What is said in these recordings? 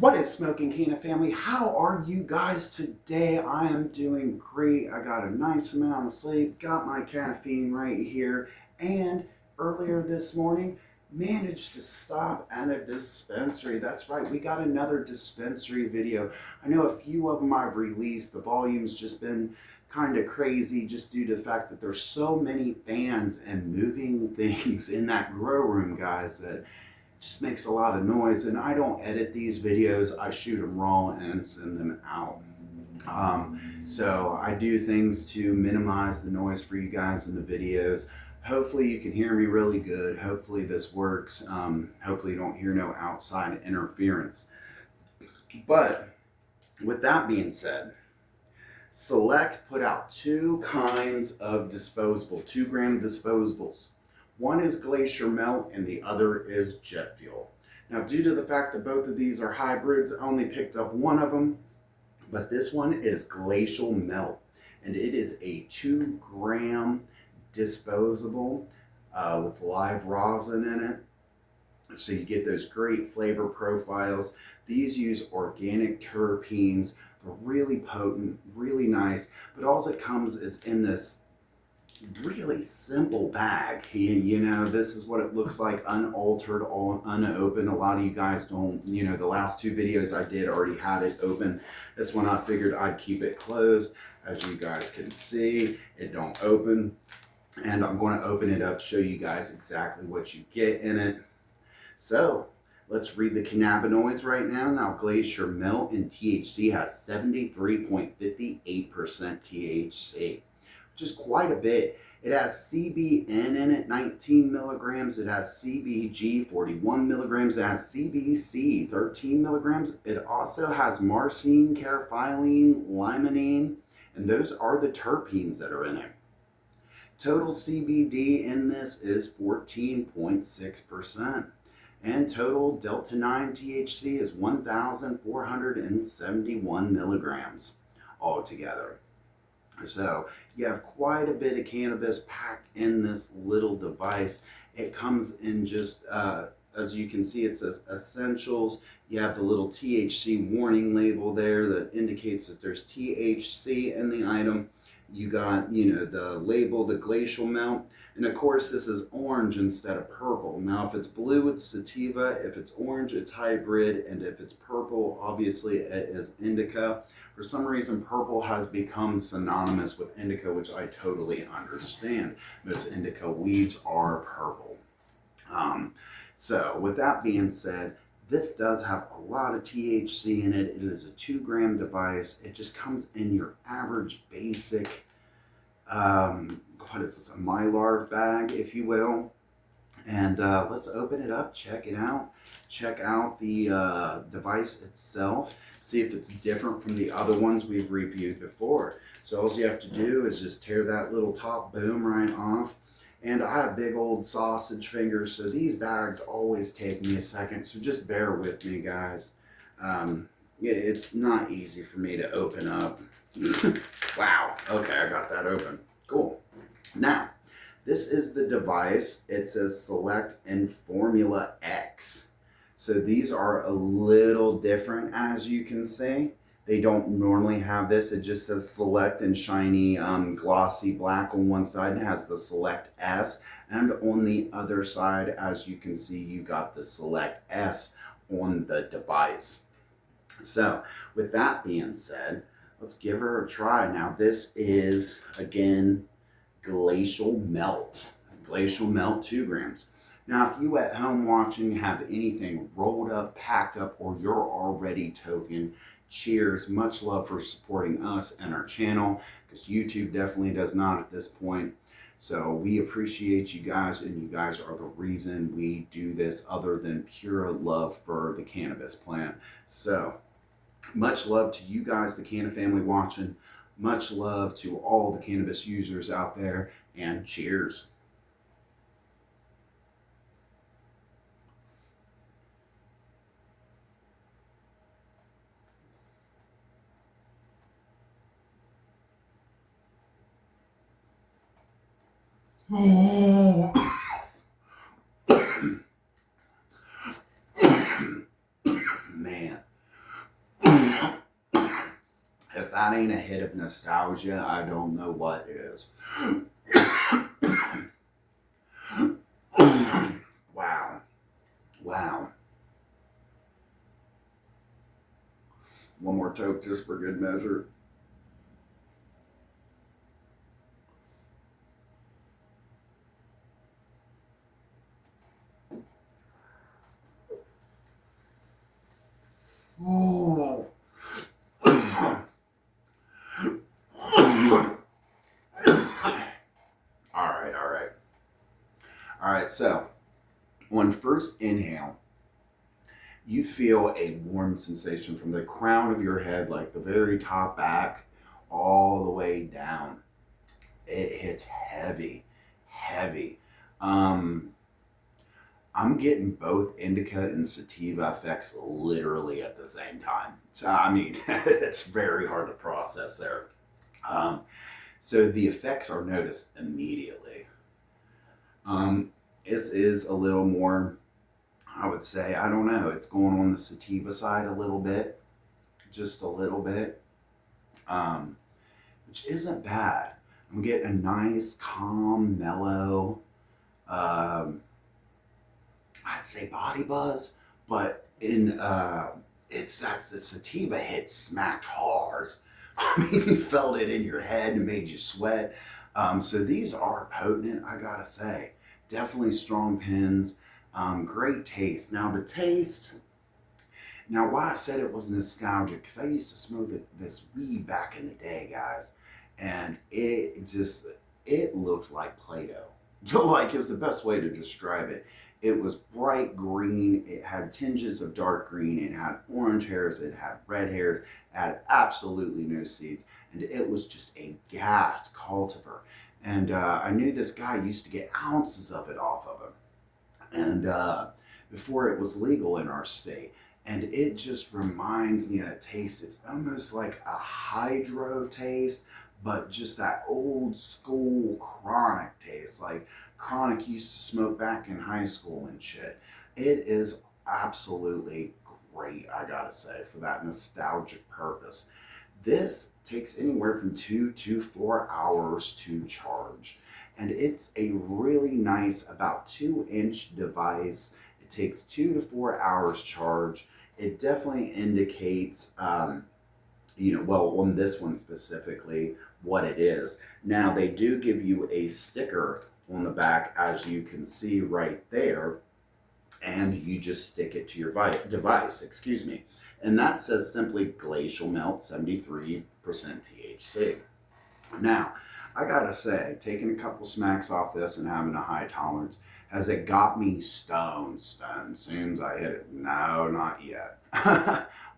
What is smoking, Canna family? How are you guys today? I am doing great. I got a nice amount of sleep, got my caffeine right here, and earlier this morning managed to stop at a dispensary. That's right, we got another dispensary video. I know a few of them I've released. The volume's just been kind of crazy just due to the fact that there's so many fans and moving things in that grow room, guys, that just makes a lot of noise. And I don't edit these videos, I shoot them raw and send them out. So I do things to minimize the noise for you guys in the videos. Hopefully you can hear me really good. Hopefully this works. Hopefully you don't hear no outside interference. But with that being said, Select put out two kinds of disposable, 2 gram disposables. One is Glacier Melt and the other is Jet Fuel. Now, due to the fact that both of these are hybrids, I only picked up one of them, but this one is Glacial Melt, and it is a 2 gram disposable with live rosin in it. So you get those great flavor profiles. These use organic terpenes. They're really potent, really nice, but all it comes is in this really simple bag. You know, this is what it looks like, unaltered, all unopened. A lot of you guys don't, you know, the last 2 videos I did already had it open. This one I figured I'd keep it closed. As you guys can see, it don't open. And I'm going to open it up, show you guys exactly what you get in it. So let's read the cannabinoids right now. Now, Glacier Melt in THC has 73.58% THC, which is quite a bit. It has CBN in it, 19 milligrams. It has CBG, 41 milligrams. It has CBC, 13 milligrams. It also has marcine, carphyllene, limonene, and those are the terpenes that are in it. Total CBD in this is 14.6%. And total Delta-9 THC is 1,471 milligrams altogether. So you have quite a bit of cannabis packed in this little device. It comes in just, as you can see, it says essentials. You have the little THC warning label there that indicates that there's THC in the item. You got, you know, the label, the Glacial Melt. And of course, this is orange instead of purple. Now, if it's blue, it's sativa. If it's orange, it's hybrid. And if it's purple, obviously it is indica. For some reason, purple has become synonymous with indica, which I totally understand. Most indica weeds are purple. So with that being said, this does have a lot of THC in it. It is a 2 gram device. It just comes in your average basic, what is this, a Mylar bag, if you will. And let's open it up, check it out. Check out the device itself. See if it's different from the other ones we've reviewed before. So all you have to do is just tear that little top boom right off. And I have big old sausage fingers, so these bags always take me a second. So just bear with me, guys. Yeah, it's not easy for me to open up. Wow, okay, I got that open. Cool. Now, this is the device. It says Select and Formula X. So these are a little different, as you can see. They don't normally have this. It just says Select in shiny glossy black on one side. It has the Select S. And on the other side, as you can see, you got the Select S on the device. So with that being said, let's give her a try. Now this is, again, Glacial Melt. Glacial Melt, 2 grams. Now, if you at home watching have anything rolled up, packed up, or you're already token, cheers. Much love for supporting us and our channel, because YouTube definitely does not at this point. So we appreciate you guys, and you guys are the reason we do this, other than pure love for the cannabis plant. So much love to you guys, the Canna family watching. Much love to all the cannabis users out there, and cheers. Oh. Man, that ain't a hit of nostalgia, I don't know what is. Wow. Wow. One more toke just for good measure. Oh. All right, so on first inhale, you feel a warm sensation from the crown of your head, like the very top back, all the way down. It hits heavy, heavy. Um, I'm getting both indica and sativa effects literally at the same time. So, I mean, it's very hard to process there. Um, so the effects are noticed immediately. This is a little more, I would say, I don't know, it's going on the sativa side a little bit, just a little bit, which isn't bad. I'm getting a nice, calm, mellow, um, I'd say body buzz, but it's that's the sativa hit smacked hard. I mean, you felt it in your head and made you sweat. So these are potent, I gotta say. Definitely strong pins. Great taste. Now the taste. Now why I said it was nostalgic, because I used to smoke this weed back in the day, guys, and it looked like Play-Doh. Like is the best way to describe it. It was bright green. It had tinges of dark green. It had orange hairs. It had red hairs. It had absolutely no seeds. And it was just a gas cultivar. And I knew this guy used to get ounces of it off of him. And before it was legal in our state. And it just reminds me of that taste. It's almost like a hydro taste, but just that old school chronic taste. Like chronic used to smoke back in high school and shit. It is absolutely great, I gotta say, for that nostalgic purpose. This takes anywhere from 2 to 4 hours to charge. And it's a really nice, about 2-inch device. It takes 2 to 4 hours charge. It definitely indicates, well, on this one specifically, what it is. Now, they do give you a sticker on the back, as you can see right there, and you just stick it to your device, excuse me. And that says simply Glacial Melt 73% THC. Now, I gotta say, taking a couple smacks off this and having a high tolerance, has it got me stoned? Soon as I hit it? No, not yet.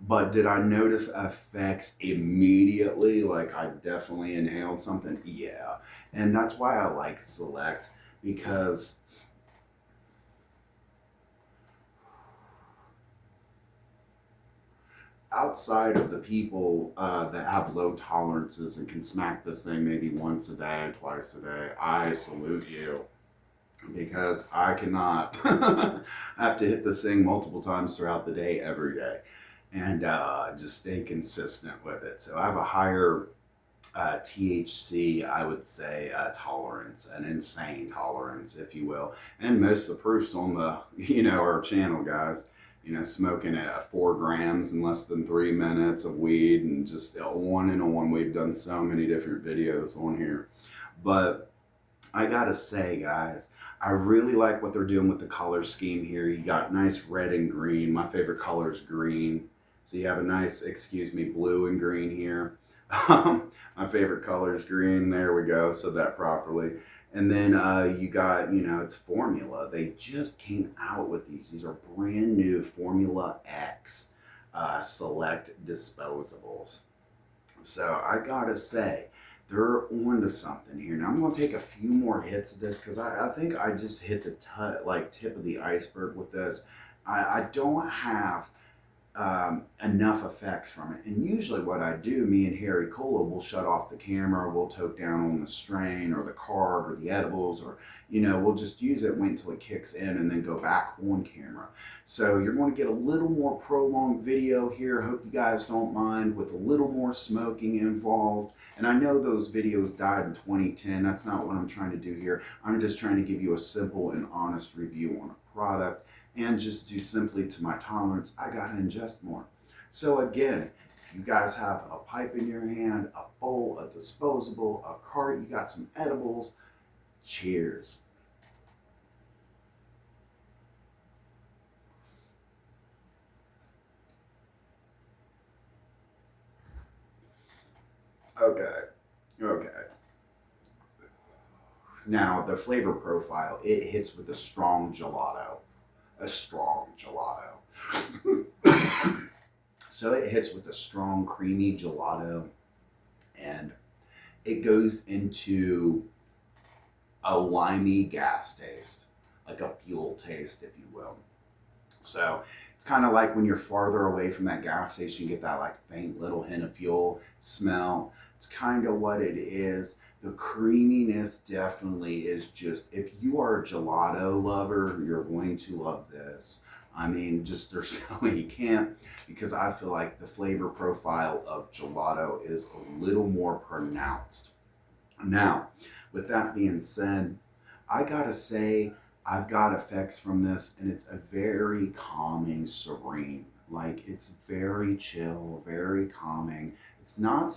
But did I notice effects immediately? Like I definitely inhaled something? Yeah. And that's why I like Select, because outside of the people that have low tolerances and can smack this thing maybe once a day, twice a day, I salute you, because I cannot. I have to hit this thing multiple times throughout the day, every day, and just stay consistent with it. So I have a higher THC, I would say, tolerance, an insane tolerance, if you will. And most of the proofs on the, our channel, guys, smoking at 4 grams in less than 3 minutes of weed, and just on and on. We've done so many different videos on here. But I gotta say, guys, I really like what they're doing with the color scheme here. You got nice red and green. My favorite color is green. So you have a nice, blue and green here. My favorite color is green. There we go. Said that properly. And then you got, it's formula. They just came out with these. These are brand new Formula X Select disposables. So I gotta say, they're on to something here. Now I'm gonna take a few more hits of this, because I think I just hit the tip of the iceberg with this. I don't have enough effects from it. And usually what I do, me and Harry Cola will shut off the camera, we'll toke down on the strain or the carb or the edibles, or, we'll just use it, wait until it kicks in, and then go back on camera. So you're going to get a little more prolonged video here. Hope you guys don't mind, with a little more smoking involved. And I know those videos died in 2010. That's not what I'm trying to do here. I'm just trying to give you a simple and honest review on a product, and just due simply to my tolerance, I gotta ingest more. So again, if you guys have a pipe in your hand, a bowl, a disposable, a cart, you got some edibles, cheers. Okay, okay. Now the flavor profile, it hits with a strong gelato. A strong gelato. So it hits with a strong, creamy gelato, and it goes into a limey gas taste, like a fuel taste, if you will. So it's kind of like when you're farther away from that gas station, you get that like faint little hint of fuel smell. It's kind of what it is. The creaminess definitely is just, if you are a gelato lover, you're going to love this. I mean, just there's no way you can't, because I feel like the flavor profile of gelato is a little more pronounced. Now, with that being said, I gotta say, I've got effects from this, and it's a very calming, serene. Like, it's very chill, very calming. It's not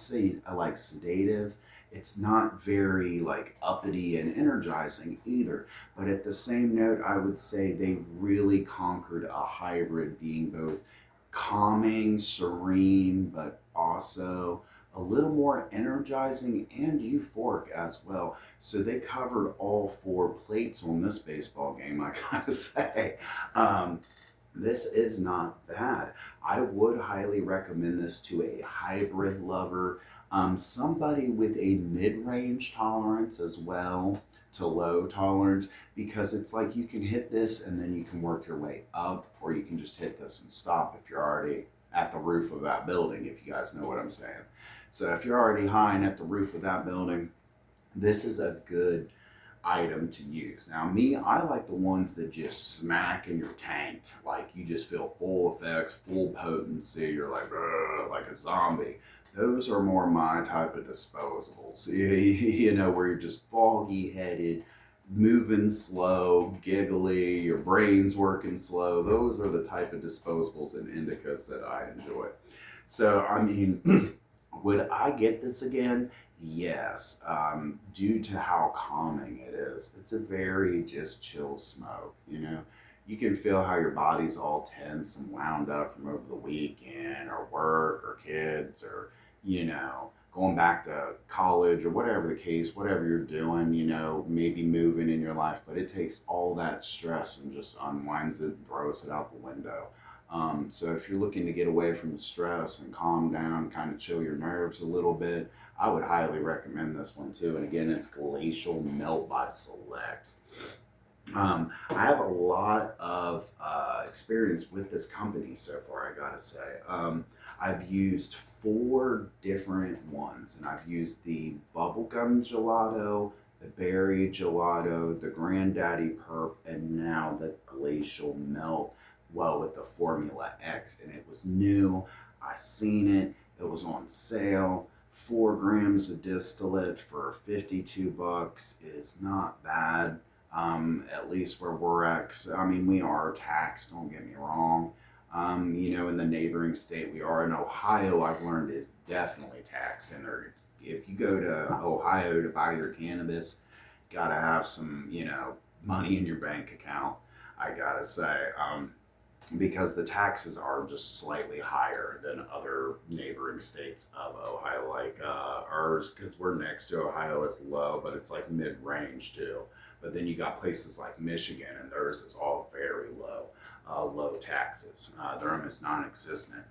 like sedative. It's not very like uppity and energizing either. But at the same note, I would say they really conquered a hybrid, being both calming, serene, but also a little more energizing and euphoric as well. So they covered all four plates on this baseball game, I gotta say. Um, this is not bad. I would highly recommend this to a hybrid lover, somebody with a mid-range tolerance as well to low tolerance, because it's like you can hit this and then you can work your way up, or you can just hit this and stop if you're already at the roof of that building, if you guys know what I'm saying. So if you're already high and at the roof of that building, this is a good item to use. Now, me, I like the ones that just smack in your tank. Like, you just feel full effects, full potency. You're like a zombie. Those are more my type of disposables. Where you're just foggy headed, moving slow, giggly, your brain's working slow. Those are the type of disposables and indicas that I enjoy. So, I mean, would I get this again? Yes, due to how calming it is. It's a very just chill smoke, You can feel how your body's all tense and wound up from over the weekend or work or kids or, going back to college or whatever the case, whatever you're doing, maybe moving in your life, but it takes all that stress and just unwinds it and throws it out the window. So if you're looking to get away from the stress and calm down, kind of chill your nerves a little bit, I would highly recommend this one too. And again, it's Glacial Melt by Select. I have a lot of experience with this company so far, I gotta say. I've used 4 different ones, and I've used the Bubblegum Gelato, the Berry Gelato, the Granddaddy Perp, and now the Glacial Melt, well, with the Formula X. And it was new. I seen it. It was on sale. 4 grams of distillate for 52 bucks is not bad. At least where we're at. I mean, we are taxed, don't get me wrong. In the neighboring state we are in Ohio, I've learned is definitely taxed. And if you go to Ohio to buy your cannabis, gotta have some, money in your bank account, I gotta say. Because the taxes are just slightly higher than other neighboring states of Ohio, like ours, because we're next to Ohio, is low, but it's like mid-range too. But then you got places like Michigan, and theirs is all very low taxes. They're almost non-existent.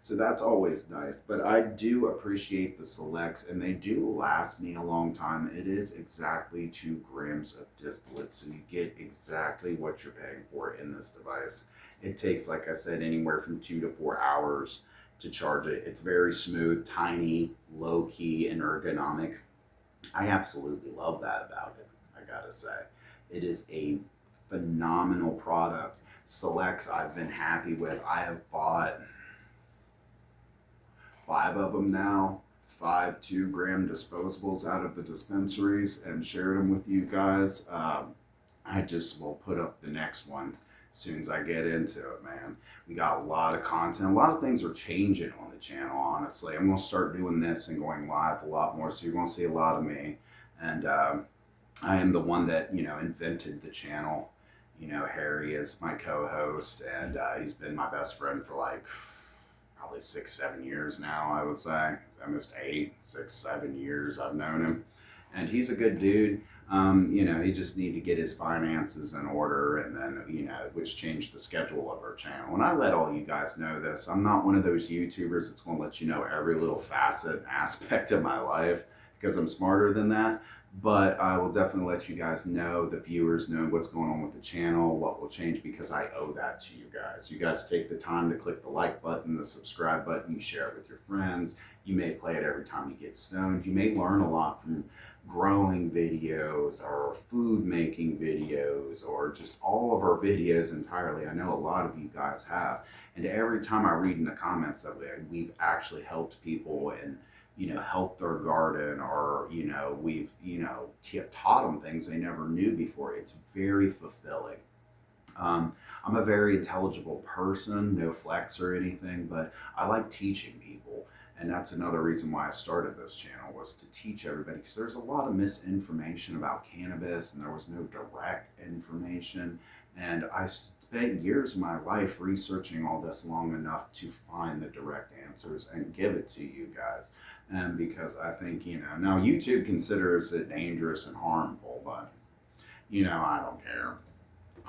So that's always nice. But I do appreciate the selects, and they do last me a long time. It is exactly 2 grams of distillate, so you get exactly what you're paying for in this device. It takes, like I said, anywhere from 2 to 4 hours to charge it. It's very smooth, tiny, low key, and ergonomic. I absolutely love that about it, I gotta say. It is a phenomenal product. Selects I've been happy with. I have bought 5 of them now, 5 2-gram disposables out of the dispensaries and shared them with you guys. I just will put up the next one as soon as I get into it, man. We got a lot of content. A lot of things are changing on the channel, honestly. I'm going to start doing this and going live a lot more, so you're going to see a lot of me. And I am the one that, invented the channel. Harry is my co-host, and he's been my best friend for like probably 6 7 years now, I would say. Almost 8 6 7 years I've known him, and he's a good dude. He just need to get his finances in order, and then, which changed the schedule of our channel. And I let all you guys know this. I'm not one of those YouTubers that's going to let you know every little facet and aspect of my life, because I'm smarter than that. But I will definitely let you guys know, the viewers know what's going on with the channel, what will change, because I owe that to you guys. You guys take the time to click the like button, the subscribe button, you share it with your friends. You may play it every time you get stoned. You may learn a lot from growing videos or food making videos, or just all of our videos entirely. I know a lot of you guys have. And every time I read in the comments that we've actually helped people and help their garden, or we've taught them things they never knew before, it's very fulfilling. I'm a very intelligible person, no flex or anything, but I like teaching people. And that's another reason why I started this channel, was to teach everybody, because there's a lot of misinformation about cannabis, and there was no direct information. And I spent years of my life researching all this long enough to find the direct answers and give it to you guys. And because I think, now YouTube considers it dangerous and harmful, but I don't care.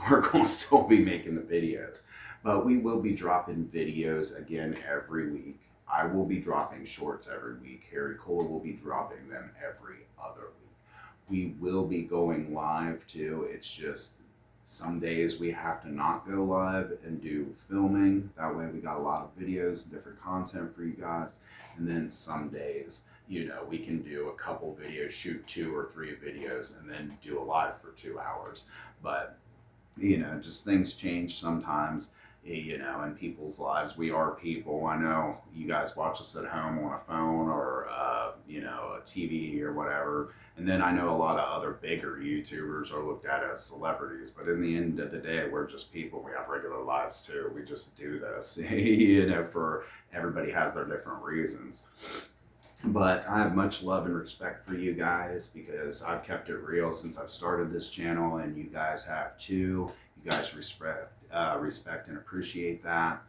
We're going to still be making the videos, but we will be dropping videos again every week. I will be dropping shorts every week. Harry Cola will be dropping them every other week. We will be going live too. It's just some days we have to not go live and do filming. That way we got a lot of videos, different content for you guys. And then some days, we can do a couple videos, shoot 2 or 3 videos, and then do a live for 2 hours. But just things change sometimes, in people's lives. We are people. I know you guys watch us at home on a phone, or, a TV or whatever. And then I know a lot of other bigger YouTubers are looked at as celebrities. But in the end of the day, we're just people. We have regular lives too. We just do this, for everybody has their different reasons. But I have much love and respect for you guys, because I've kept it real since I've started this channel, and you guys have too. You guys respect and appreciate that.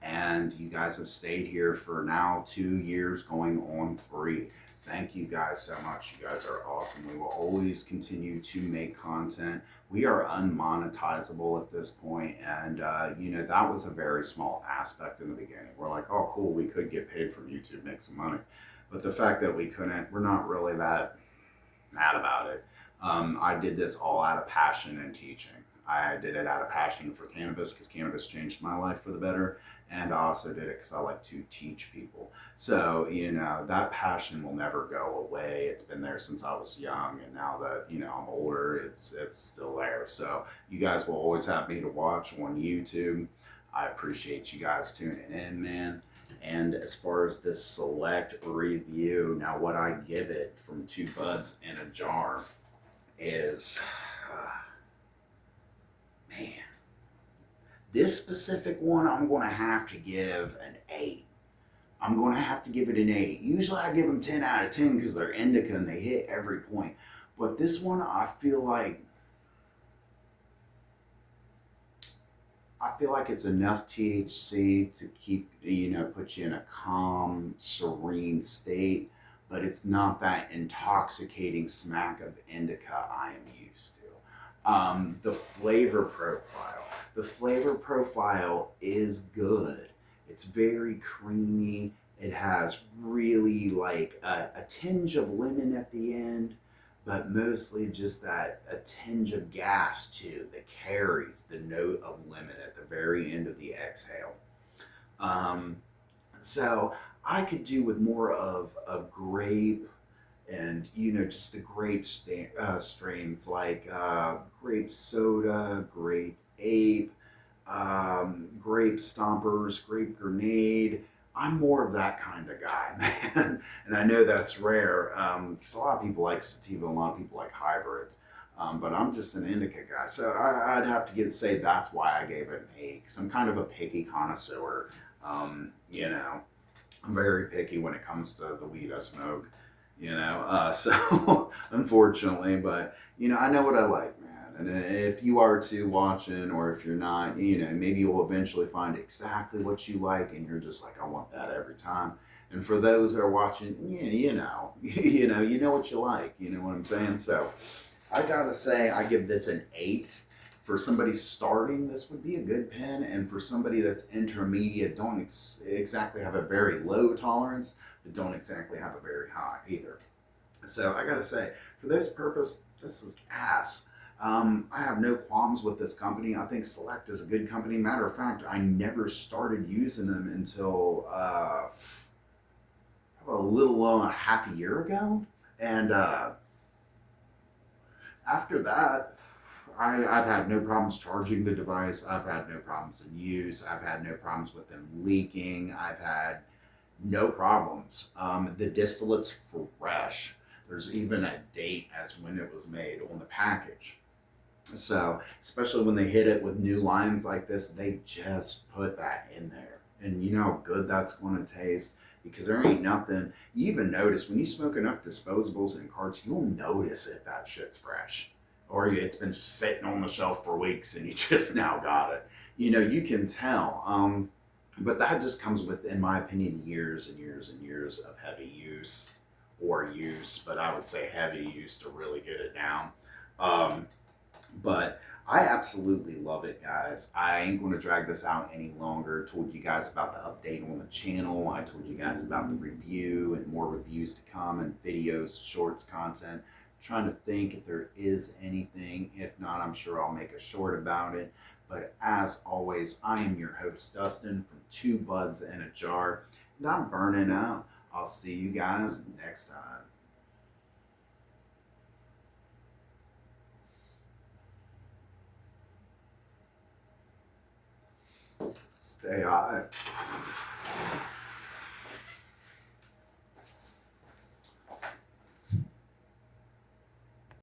And you guys have stayed here for now 2 years, going on 3. Thank you guys so much. You guys are awesome. We will always continue to make content. We are unmonetizable at this point, and that was a very small aspect in the beginning. We're like, oh cool, we could get paid from YouTube, make some money. But the fact that we couldn't, we're not really that mad about it. I did this all out of passion and teaching. I did it out of passion for cannabis, because cannabis changed my life for the better. And I also did it because I like to teach people. So, that passion will never go away. It's been there since I was young. And now that, I'm older, it's still there. So you guys will always have me to watch on YouTube. I appreciate you guys tuning in, man. And as far as this select review, now what I give it from 2 buds in a jar is, man, this specific one I'm going to have to give an 8. I'm going to have to give it an 8. Usually I give them 10 out of 10 because they're indica and they hit every point. But this one, I feel like it's enough THC to keep, put you in a calm, serene state, but it's not that intoxicating smack of indica I am used to. The flavor profile is good. It's very creamy. It has really like a tinge of lemon at the end, but mostly just that a tinge of gas too that carries the note of lemon at the very end of the exhale. Um, so I could do with more of a grape and just the strains like grape soda, grape ape, grape stompers, grape grenade. I'm more of that kind of guy, man. And I know that's rare because a lot of people like sativa, a lot of people like hybrids. But I'm just an indica guy. So I'd have to say that's why I gave it an 8. Because I'm kind of a picky connoisseur. You know, I'm very picky when it comes to the weed I smoke. So unfortunately, but I know what I like, man. And if you are too watching, or if you're not, maybe you'll eventually find exactly what you like, and you're just like, I want that every time. And for those that are watching, yeah, you know what you like. You know what I'm saying? So I gotta say, I give this an 8. For somebody starting, this would be a good pen, and for somebody that's intermediate, don't exactly have a very low tolerance, but don't exactly have a very high either. So I gotta say, for this purpose, this is ass. I have no qualms with this company. I think Select is a good company. Matter of fact, I never started using them until a little over a half a year ago, and after that, I've had no problems charging the device. I've had no problems in use. I've had no problems with them leaking. I've had no problems. The distillate's fresh. There's even a date as when it was made on the package. So, especially when they hit it with new lines like this, they just put that in there. And you know how good that's going to taste? Because there ain't nothing. You even notice when you smoke enough disposables and carts, you'll notice if that shit's fresh. Or it's been sitting on the shelf for weeks and you just now got it. You can tell. But that just comes with, in my opinion, years and years and years of heavy use but I would say heavy use to really get it down. Um, but I absolutely love it, guys. I ain't going to drag this out any longer. Told you guys about the update on the channel. I told you guys about the review and more reviews to come and videos, shorts, content. Trying to think if there is anything. If not, I'm sure I'll make a short about it. But as always, I am your host, Dustin, from Two Buds in a Jar. And I'm burning out. I'll see you guys next time. Stay high.